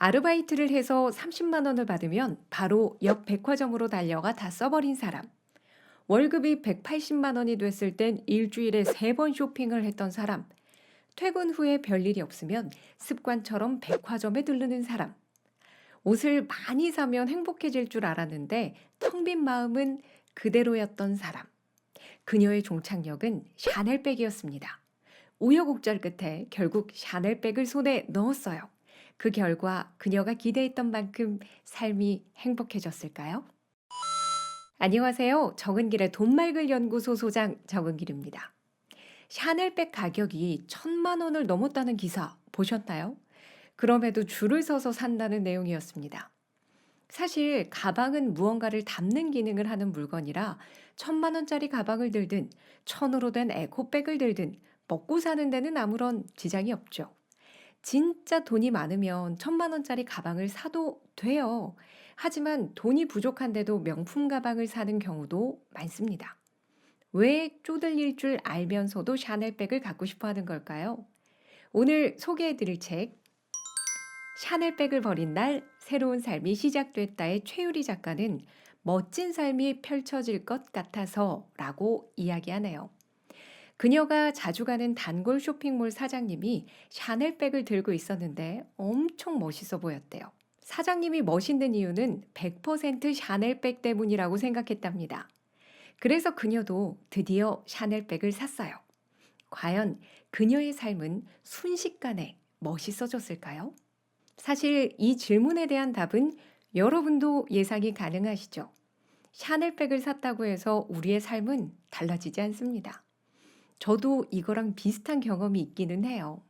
아르바이트를 해서 30만 원을 받으면 바로 옆 백화점으로 달려가 다 써버린 사람. 월급이 180만 원이 됐을 땐 일주일에 3번 쇼핑을 했던 사람. 퇴근 후에 별일이 없으면 습관처럼 백화점에 들르는 사람. 옷을 많이 사면 행복해질 줄 알았는데 텅 빈 마음은 그대로였던 사람. 그녀의 종착역은 샤넬백이었습니다. 우여곡절 끝에 결국 샤넬백을 손에 넣었어요. 그 결과 그녀가 기대했던 만큼 삶이 행복해졌을까요? 안녕하세요. 정은길의 돈 말글 연구소 소장 정은길입니다. 샤넬백 가격이 1,000만 원을 넘었다는 기사 보셨나요? 그럼에도 줄을 서서 산다는 내용이었습니다. 사실 가방은 무언가를 담는 기능을 하는 물건이라 1,000만 원짜리 가방을 들든 1,000으로 된 에코백을 들든 먹고 사는 데는 아무런 지장이 없죠. 진짜 돈이 많으면 1,000만 원짜리 가방을 사도 돼요. 하지만 돈이 부족한데도 명품 가방을 사는 경우도 많습니다. 왜 쪼들릴 줄 알면서도 샤넬백을 갖고 싶어 하는 걸까요? 오늘 소개해 드릴 책 샤넬백을 버린 날 새로운 삶이 시작됐다의 최유리 작가는 멋진 삶이 펼쳐질 것 같아서 라고 이야기하네요. 그녀가 자주 가는 단골 쇼핑몰 사장님이 샤넬백을 들고 있었는데 엄청 멋있어 보였대요. 사장님이 멋있는 이유는 100% 샤넬백 때문이라고 생각했답니다. 그래서 그녀도 드디어 샤넬백을 샀어요. 과연 그녀의 삶은 순식간에 멋있어졌을까요? 사실 이 질문에 대한 답은 여러분도 예상이 가능하시죠? 샤넬백을 샀다고 해서 우리의 삶은 달라지지 않습니다. 저도 이거랑 비슷한 경험이 있기는 해요.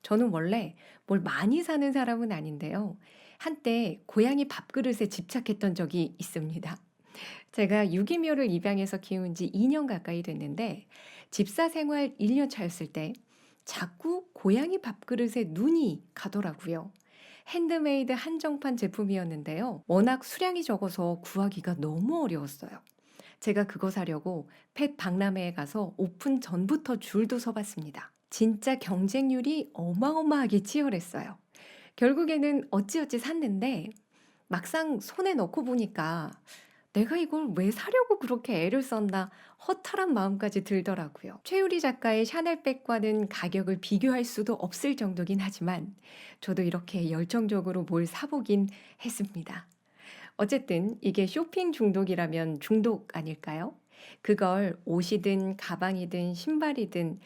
저는 원래 뭘 많이 사는 사람은 아닌데요. 한때 고양이 밥그릇에 집착했던 적이 있습니다. 제가 유기묘를 입양해서 키운 지 2년 가까이 됐는데 집사 생활 1년 차였을 때 자꾸 고양이 밥그릇에 눈이 가더라고요. 핸드메이드 한정판 제품이었는데요. 워낙 수량이 적어서 구하기가 너무 어려웠어요. 제가 그거 사려고 펫 박람회에 가서 오픈 전부터 줄도 서봤습니다. 진짜 경쟁률이 어마어마하게 치열했어요. 결국에는 어찌어찌 샀는데 막상 손에 넣고 보니까 내가 이걸 왜 사려고 그렇게 애를 썼나 허탈한 마음까지 들더라고요. 최유리 작가의 샤넬백과는 가격을 비교할 수도 없을 정도긴 하지만 저도 이렇게 열정적으로 뭘 사보긴 했습니다. 어쨌든 이게 쇼핑 중독이라면 중독 아닐까요? 그걸 옷이든 가방이든 신발이든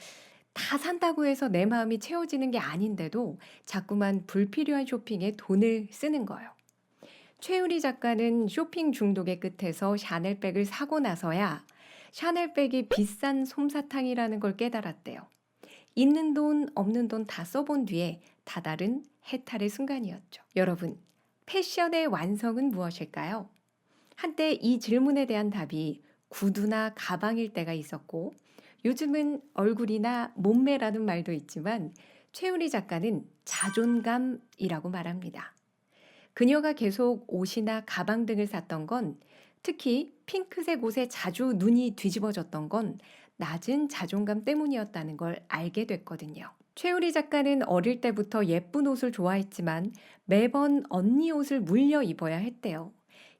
다 산다고 해서 내 마음이 채워지는 게 아닌데도 자꾸만 불필요한 쇼핑에 돈을 쓰는 거예요. 최유리 작가는 쇼핑 중독의 끝에서 샤넬백을 사고 나서야 샤넬백이 비싼 솜사탕이라는 걸 깨달았대요. 있는 돈, 없는 돈 다 써본 뒤에 다다른 해탈의 순간이었죠. 여러분, 패션의 완성은 무엇일까요? 한때 이 질문에 대한 답이 구두나 가방일 때가 있었고 요즘은 얼굴이나 몸매라는 말도 있지만 최유리 작가는 자존감이라고 말합니다. 그녀가 계속 옷이나 가방 등을 샀던 건 특히 핑크색 옷에 자주 눈이 뒤집어졌던 건 낮은 자존감 때문이었다는 걸 알게 됐거든요. 최우리 작가는 어릴 때부터 예쁜 옷을 좋아했지만 매번 언니 옷을 물려 입어야 했대요.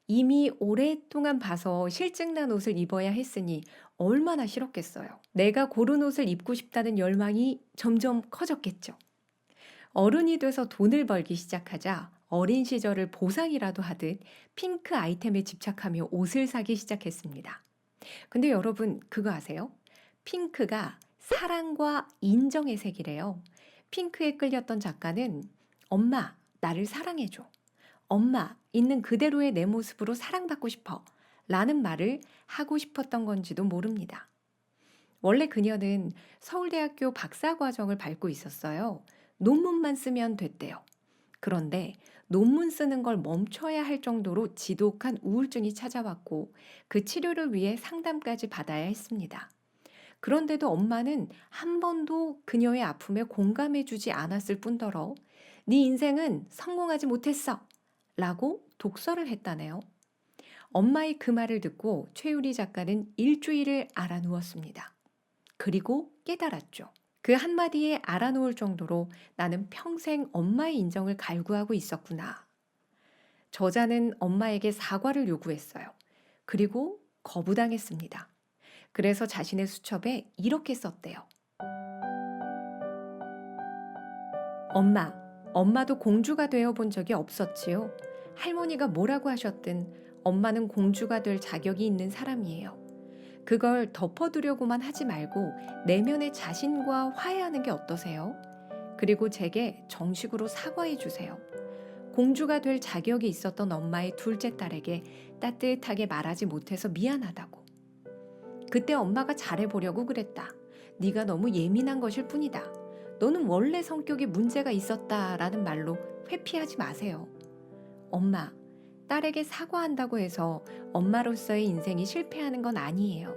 이미 오랫동안 봐서 실증난 옷을 입어야 했으니 얼마나 싫었겠어요. 내가 고른 옷을 입고 싶다는 열망이 점점 커졌겠죠. 어른이 돼서 돈을 벌기 시작하자 어린 시절을 보상이라도 하듯 핑크 아이템에 집착하며 옷을 사기 시작했습니다. 근데 여러분 그거 아세요? 핑크가 사랑과 인정의 색이래요. 핑크에 끌렸던 작가는 엄마, 나를 사랑해줘. 엄마, 있는 그대로의 내 모습으로 사랑받고 싶어. 라는 말을 하고 싶었던 건지도 모릅니다. 원래 그녀는 서울대학교 박사과정을 밟고 있었어요. 논문만 쓰면 됐대요. 그런데 논문 쓰는 걸 멈춰야 할 정도로 지독한 우울증이 찾아왔고 그 치료를 위해 상담까지 받아야 했습니다. 그런데도 엄마는 한 번도 그녀의 아픔에 공감해주지 않았을 뿐더러 네 인생은 성공하지 못했어 라고 독설을 했다네요. 엄마의 그 말을 듣고 최유리 작가는 일주일을 알아누웠습니다. 그리고 깨달았죠. 그 한마디에 알아놓을 정도로 나는 평생 엄마의 인정을 갈구하고 있었구나. 저자는 엄마에게 사과를 요구했어요. 그리고 거부당했습니다. 그래서 자신의 수첩에 이렇게 썼대요. 엄마, 엄마도 공주가 되어 본 적이 없었지요. 할머니가 뭐라고 하셨든 엄마는 공주가 될 자격이 있는 사람이에요. 그걸 덮어두려고만 하지 말고 내면의 자신과 화해하는 게 어떠세요? 그리고 제게 정식으로 사과해 주세요. 공주가 될 자격이 있었던 엄마의 둘째 딸에게 따뜻하게 말하지 못해서 미안하다고. 그때 엄마가 잘해보려고 그랬다. 네가 너무 예민한 것일 뿐이다. 너는 원래 성격에 문제가 있었다라는 말로 회피하지 마세요. 엄마, 딸에게 사과한다고 해서 엄마로서의 인생이 실패하는 건 아니에요.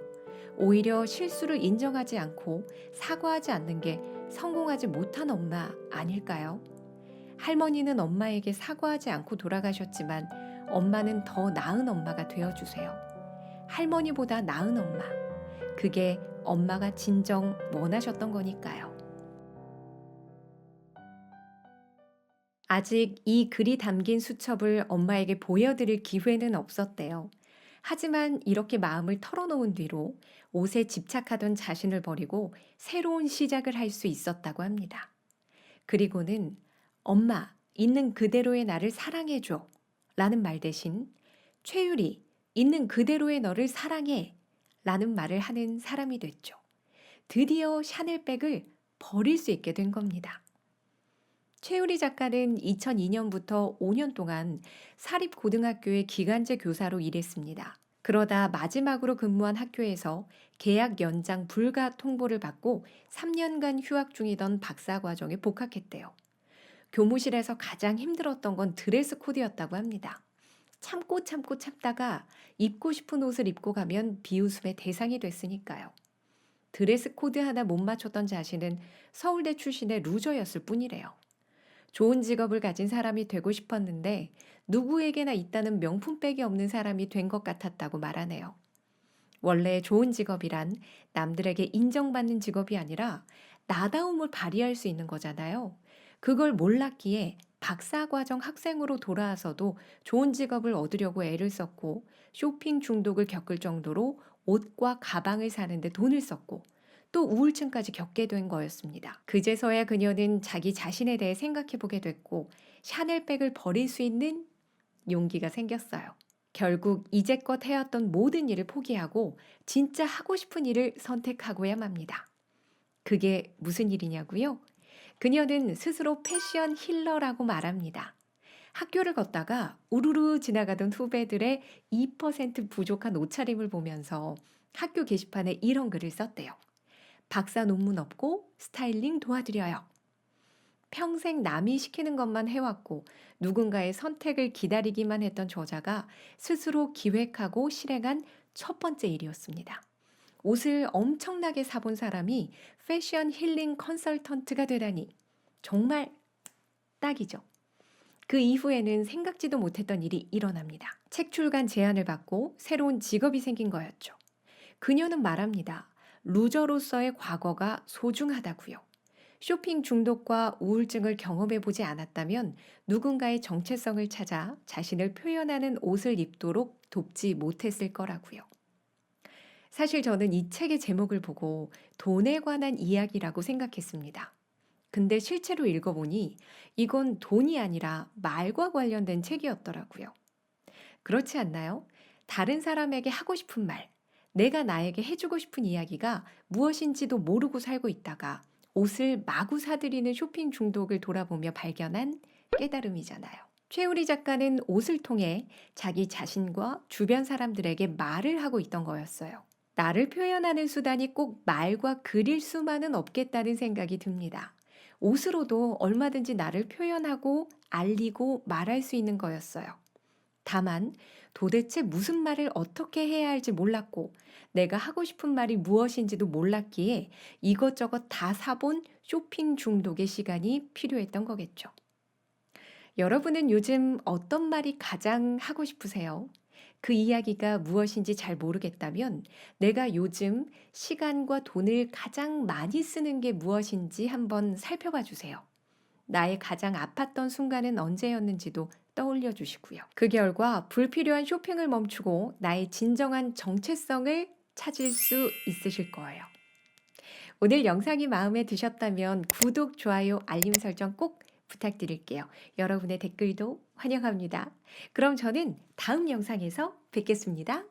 오히려 실수를 인정하지 않고 사과하지 않는 게 성공하지 못한 엄마 아닐까요? 할머니는 엄마에게 사과하지 않고 돌아가셨지만 엄마는 더 나은 엄마가 되어주세요. 할머니보다 나은 엄마. 그게 엄마가 진정 원하셨던 거니까요. 아직 이 글이 담긴 수첩을 엄마에게 보여드릴 기회는 없었대요. 하지만 이렇게 마음을 털어놓은 뒤로 옷에 집착하던 자신을 버리고 새로운 시작을 할 수 있었다고 합니다. 그리고는 엄마, 있는 그대로의 나를 사랑해줘 라는 말 대신 최유리, 있는 그대로의 너를 사랑해 라는 말을 하는 사람이 됐죠. 드디어 샤넬백을 버릴 수 있게 된 겁니다. 최유리 작가는 2002년부터 5년 동안 사립고등학교의 기간제 교사로 일했습니다. 그러다 마지막으로 근무한 학교에서 계약 연장 불가 통보를 받고 3년간 휴학 중이던 박사과정에 복학했대요. 교무실에서 가장 힘들었던 건 드레스 코드였다고 합니다. 참고 참고 참다가 입고 싶은 옷을 입고 가면 비웃음의 대상이 됐으니까요. 드레스 코드 하나 못 맞췄던 자신은 서울대 출신의 루저였을 뿐이래요. 좋은 직업을 가진 사람이 되고 싶었는데 누구에게나 있다는 명품백이 없는 사람이 된 것 같았다고 말하네요. 원래 좋은 직업이란 남들에게 인정받는 직업이 아니라 나다움을 발휘할 수 있는 거잖아요. 그걸 몰랐기에 박사과정 학생으로 돌아와서도 좋은 직업을 얻으려고 애를 썼고 쇼핑 중독을 겪을 정도로 옷과 가방을 사는데 돈을 썼고 또 우울증까지 겪게 된 거였습니다. 그제서야 그녀는 자기 자신에 대해 생각해 보게 됐고 샤넬백을 버릴 수 있는 용기가 생겼어요. 결국 이제껏 해왔던 모든 일을 포기하고 진짜 하고 싶은 일을 선택하고야 맙니다. 그게 무슨 일이냐고요? 그녀는 스스로 패션 힐러라고 말합니다. 학교를 걷다가 우르르 지나가던 후배들의 2% 부족한 옷차림을 보면서 학교 게시판에 이런 글을 썼대요. 박사 논문 없고 스타일링 도와드려요. 평생 남이 시키는 것만 해왔고 누군가의 선택을 기다리기만 했던 저자가 스스로 기획하고 실행한 첫 번째 일이었습니다. 옷을 엄청나게 사본 사람이 패션 힐링 컨설턴트가 되다니 정말 딱이죠. 그 이후에는 생각지도 못했던 일이 일어납니다. 책 출간 제안을 받고 새로운 직업이 생긴 거였죠. 그녀는 말합니다. 루저로서의 과거가 소중하다고요. 쇼핑 중독과 우울증을 경험해보지 않았다면 누군가의 정체성을 찾아 자신을 표현하는 옷을 입도록 돕지 못했을 거라고요. 사실 저는 이 책의 제목을 보고 돈에 관한 이야기라고 생각했습니다. 근데 실제로 읽어보니 이건 돈이 아니라 말과 관련된 책이었더라고요. 그렇지 않나요? 다른 사람에게 하고 싶은 말, 내가 나에게 해주고 싶은 이야기가 무엇인지도 모르고 살고 있다가 옷을 마구 사들이는 쇼핑 중독을 돌아보며 발견한 깨달음이잖아요. 최우리 작가는 옷을 통해 자기 자신과 주변 사람들에게 말을 하고 있던 거였어요. 나를 표현하는 수단이 꼭 말과 글일 수만은 없겠다는 생각이 듭니다. 옷으로도 얼마든지 나를 표현하고 알리고 말할 수 있는 거였어요. 다만 도대체 무슨 말을 어떻게 해야 할지 몰랐고 내가 하고 싶은 말이 무엇인지도 몰랐기에 이것저것 다 사본 쇼핑 중독의 시간이 필요했던 거겠죠. 여러분은 요즘 어떤 말이 가장 하고 싶으세요? 그 이야기가 무엇인지 잘 모르겠다면 내가 요즘 시간과 돈을 가장 많이 쓰는 게 무엇인지 한번 살펴봐 주세요. 나의 가장 아팠던 순간은 언제였는지도 떠올려 주시고요. 그 결과 불필요한 쇼핑을 멈추고 나의 진정한 정체성을 찾을 수 있으실 거예요. 오늘 영상이 마음에 드셨다면 구독, 좋아요, 알림 설정 꼭 부탁드릴게요. 여러분의 댓글도 환영합니다. 그럼 저는 다음 영상에서 뵙겠습니다.